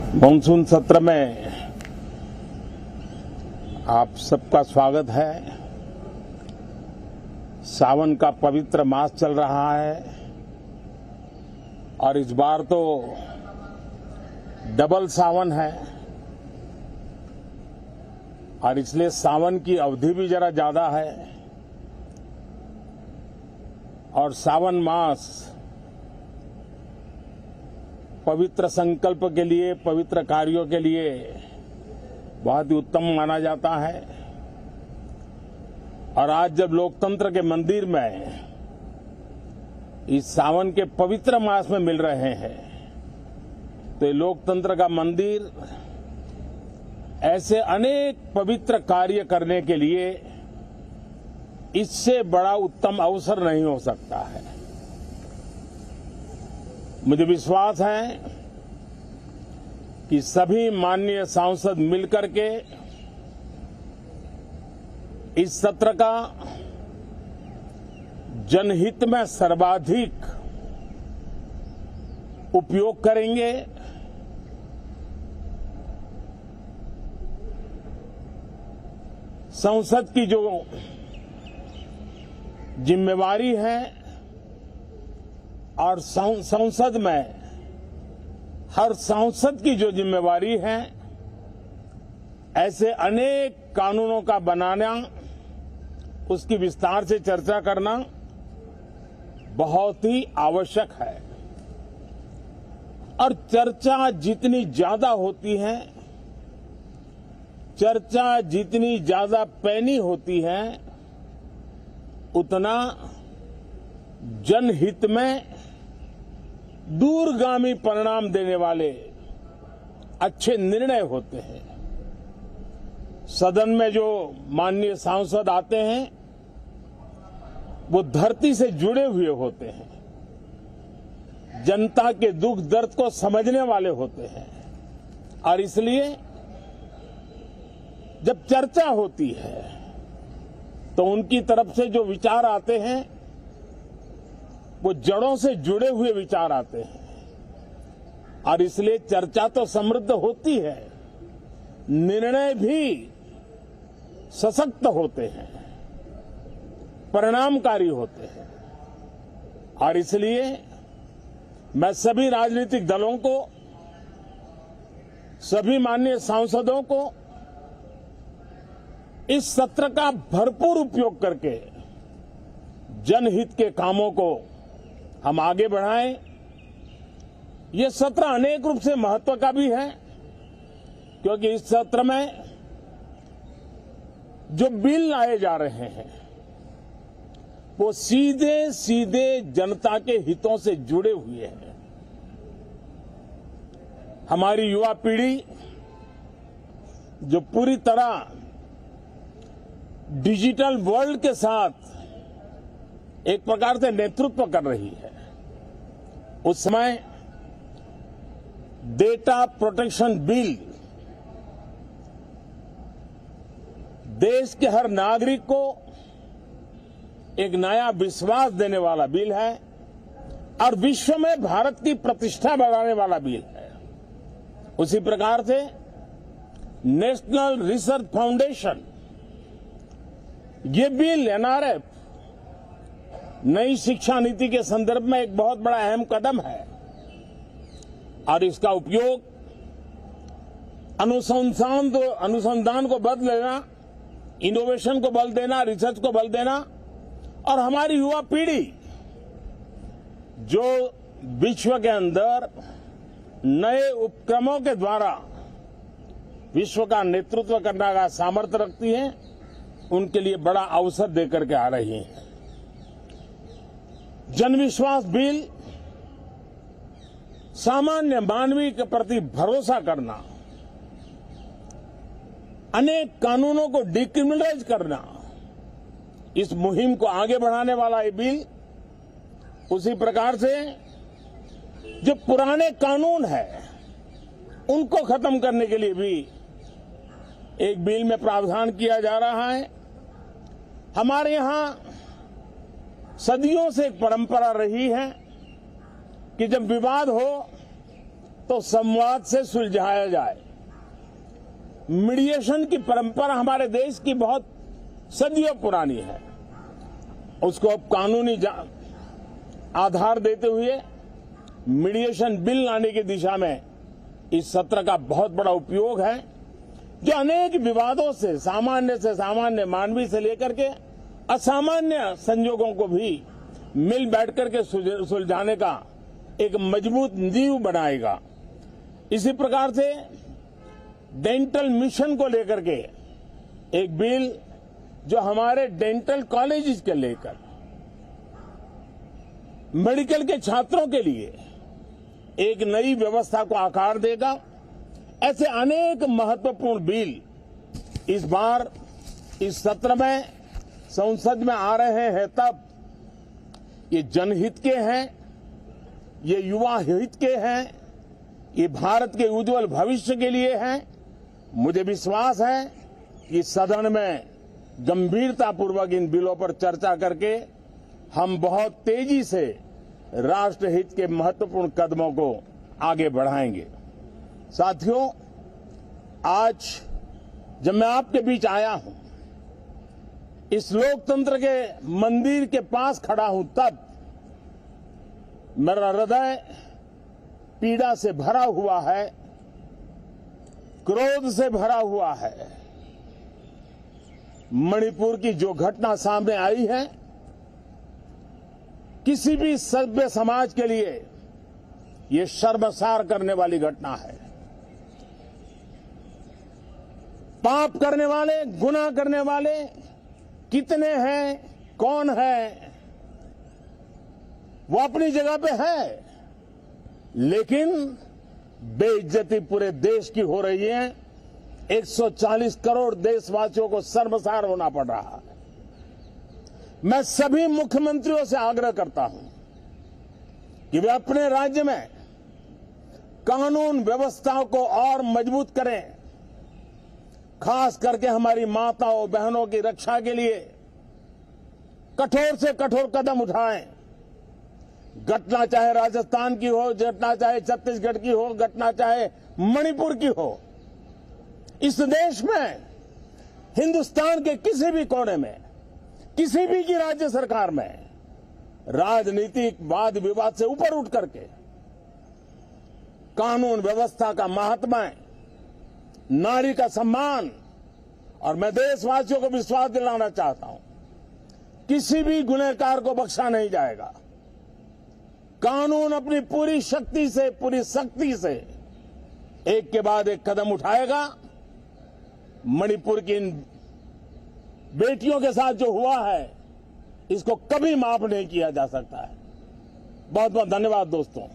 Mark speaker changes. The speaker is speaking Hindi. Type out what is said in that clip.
Speaker 1: मानसून सत्र में आप सबका स्वागत है। सावन का पवित्र मास चल रहा है और इस बार तो डबल सावन है और इसलिए सावन की अवधि भी जरा ज्यादा है और सावन मास पवित्र संकल्प के लिए, पवित्र कार्यों के लिए बहुत ही उत्तम माना जाता है। और आज जब लोकतंत्र के मंदिर में इस सावन के पवित्र मास में मिल रहे हैं तो ये लोकतंत्र का मंदिर ऐसे अनेक पवित्र कार्य करने के लिए इससे बड़ा उत्तम अवसर नहीं हो सकता है। मुझे विश्वास है कि सभी माननीय सांसद मिलकर के इस सत्र का जनहित में सर्वाधिक उपयोग करेंगे। संसद की जो जिम्मेवारी है और संसद में हर सांसद की जो जिम्मेवारी है, ऐसे अनेक कानूनों का बनाना, उसकी विस्तार से चर्चा करना बहुत ही आवश्यक है। और चर्चा जितनी ज्यादा होती है, चर्चा जितनी ज्यादा पैनी होती है, उतना जनहित में दूरगामी परिणाम देने वाले अच्छे निर्णय होते हैं। सदन में जो माननीय सांसद आते हैं वो धरती से जुड़े हुए होते हैं, जनता के दुख दर्द को समझने वाले होते हैं और इसलिए जब चर्चा होती है तो उनकी तरफ से जो विचार आते हैं वो जड़ों से जुड़े हुए विचार आते हैं और इसलिए चर्चा तो समृद्ध होती है, निर्णय भी सशक्त होते हैं, परिणामकारी होते हैं। और इसलिए मैं सभी राजनीतिक दलों को, सभी माननीय सांसदों को इस सत्र का भरपूर उपयोग करके जनहित के कामों को हम आगे बढ़ाएं। ये सत्र अनेक रूप से महत्व का भी है क्योंकि इस सत्र में जो बिल लाए जा रहे हैं वो सीधे सीधे जनता के हितों से जुड़े हुए हैं। हमारी युवा पीढ़ी जो पूरी तरह डिजिटल वर्ल्ड के साथ एक प्रकार से नेतृत्व कर रही है, उस समय डेटा प्रोटेक्शन बिल देश के हर नागरिक को एक नया विश्वास देने वाला बिल है और विश्व में भारत की प्रतिष्ठा बढ़ाने वाला बिल है। उसी प्रकार से नेशनल रिसर्च फाउंडेशन, ये बिल एनआरएफ नई शिक्षा नीति के संदर्भ में एक बहुत बड़ा अहम कदम है और इसका उपयोग अनुसंधान को बल देना, इनोवेशन को बल देना, रिसर्च को बल देना और हमारी युवा पीढ़ी जो विश्व के अंदर नए उपक्रमों के द्वारा विश्व का नेतृत्व करने का सामर्थ्य रखती है, उनके लिए बड़ा अवसर देकर के आ रही है। जनविश्वास बिल सामान्य मानवीय के प्रति भरोसा करना, अनेक कानूनों को डिक्रिमिनलाइज करना, इस मुहिम को आगे बढ़ाने वाला ये बिल, उसी प्रकार से जो पुराने कानून है उनको खत्म करने के लिए भी एक बिल में प्रावधान किया जा रहा है। हमारे यहां सदियों से एक परंपरा रही है कि जब विवाद हो तो संवाद से सुलझाया जाए। मीडिएशन की परंपरा हमारे देश की बहुत सदियों पुरानी है। उसको अब कानूनी आधार देते हुए मीडिएशन बिल लाने की दिशा में इस सत्र का बहुत बड़ा उपयोग है, जो अनेक विवादों से सामान्य मानवीय से लेकर के असामान्य संजोगों को भी मिल बैठकर के सुलझाने का एक मजबूत नींव बनाएगा। इसी प्रकार से डेंटल मिशन को लेकर के एक बिल जो हमारे डेंटल कॉलेजेस के लेकर मेडिकल के छात्रों के लिए एक नई व्यवस्था को आकार देगा। ऐसे अनेक महत्वपूर्ण बिल इस बार इस सत्र में संसद में आ रहे हैं। तब ये जनहित के हैं, ये युवा हित के हैं, ये भारत के उज्जवल भविष्य के लिए हैं। मुझे विश्वास है कि सदन में गंभीरतापूर्वक इन बिलों पर चर्चा करके हम बहुत तेजी से राष्ट्रहित के महत्वपूर्ण कदमों को आगे बढ़ाएंगे। साथियों, आज जब मैं आपके बीच आया हूं, इस लोकतंत्र के मंदिर के पास खड़ा हूं, तब मेरा हृदय पीड़ा से भरा हुआ है, क्रोध से भरा हुआ है। मणिपुर की जो घटना सामने आई है, किसी भी सभ्य समाज के लिए ये शर्मसार करने वाली घटना है। पाप करने वाले, गुनाह करने वाले कितने हैं, कौन है, वो अपनी जगह पे है, लेकिन बेइज्जती पूरे देश की हो रही है। 140 करोड़ देशवासियों को शर्मसार होना पड़ रहा है। मैं सभी मुख्यमंत्रियों से आग्रह करता हूं कि वे अपने राज्य में कानून व्यवस्था को और मजबूत करें, खास करके हमारी माताओं बहनों की रक्षा के लिए कठोर से कठोर कदम उठाएं। घटना चाहे राजस्थान की हो, घटना चाहे छत्तीसगढ़ की हो, घटना चाहे मणिपुर की हो, इस देश में, हिंदुस्तान के किसी भी कोने में, किसी भी की राज्य सरकार में राजनीतिक वाद विवाद से ऊपर उठ करके कानून व्यवस्था का महात्म्य, नारी का सम्मान, और मैं देशवासियों को विश्वास दिलाना चाहता हूं, किसी भी गुनहगार को बख्शा नहीं जाएगा। कानून अपनी पूरी शक्ति से, पूरी सख्ती से एक के बाद एक कदम उठाएगा। मणिपुर की इन बेटियों के साथ जो हुआ है, इसको कभी माफ नहीं किया जा सकता है। बहुत बहुत धन्यवाद दोस्तों।